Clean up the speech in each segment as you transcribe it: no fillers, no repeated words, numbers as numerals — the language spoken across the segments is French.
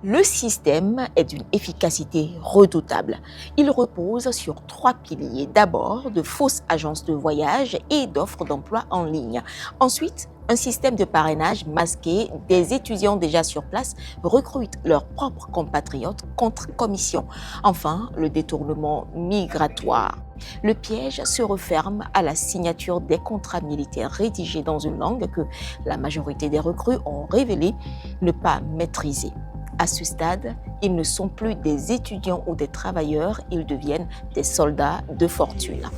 Le système est d'une efficacité redoutable. Il repose sur 3 piliers. D'abord, de fausses agences de voyage et d'offres d'emploi en ligne. Ensuite, un système de parrainage masqué. Des étudiants déjà sur place recrutent leurs propres compatriotes contre commission. Enfin, le détournement migratoire. Le piège se referme à la signature des contrats militaires rédigés dans une langue que la majorité des recrues ont révélé ne pas maîtriser. À ce stade, ils ne sont plus des étudiants ou des travailleurs, ils deviennent des soldats de fortune.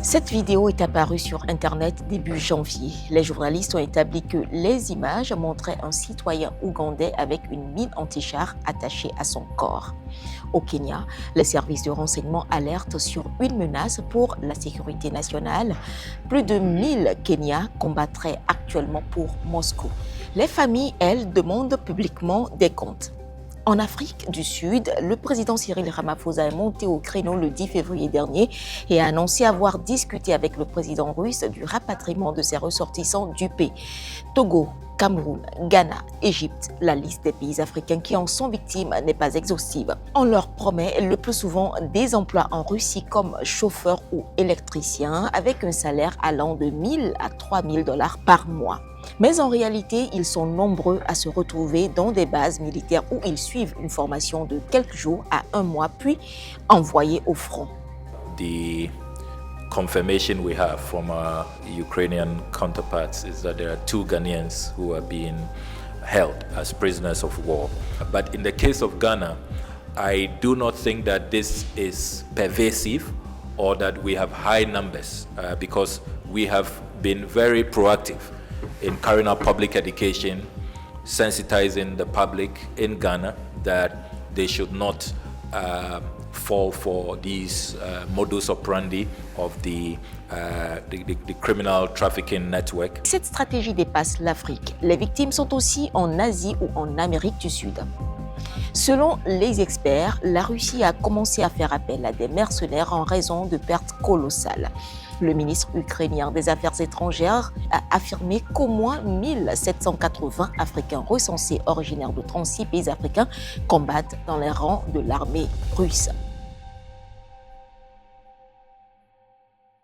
Cette vidéo est apparue sur Internet début janvier. Les journalistes ont établi que les images montraient un citoyen ougandais avec une mine anti-char attachée à son corps. Au Kenya, les services de renseignement alertent sur une menace pour la sécurité nationale. Plus de 1000 Kenyans combattraient actuellement pour Moscou. Les familles, elles, demandent publiquement des comptes. En Afrique du Sud, le président Cyril Ramaphosa est monté au créneau le 10 février dernier et a annoncé avoir discuté avec le président russe du rapatriement de ses ressortissants du pays. Togo, Cameroun, Ghana, Égypte, la liste des pays africains qui en sont victimes n'est pas exhaustive. On leur promet le plus souvent des emplois en Russie comme chauffeur ou électricien avec un salaire allant de 1000 à 3000 $ par mois. Mais en réalité, ils sont nombreux à se retrouver dans des bases militaires où ils suivent une formation de quelques jours à un mois puis envoyés au front. The confirmation we have from our Ukrainian counterparts is that there are 2 Ghanaians who are being held as prisoners of war. But in the case of Ghana, I do not think that this is pervasive or that we have high numbers because we have been very proactive in carrying out public education, sensitizing the public in Ghana that they should not fall for these modus operandi of the criminal trafficking network. Cette stratégie dépasse l'Afrique. Les victimes sont aussi en Asie ou en Amérique du Sud. Selon les experts, la Russie a commencé à faire appel à des mercenaires en raison de pertes colossales. Le ministre ukrainien des Affaires étrangères a affirmé qu'au moins 1780 Africains recensés originaires de 36 pays africains combattent dans les rangs de l'armée russe.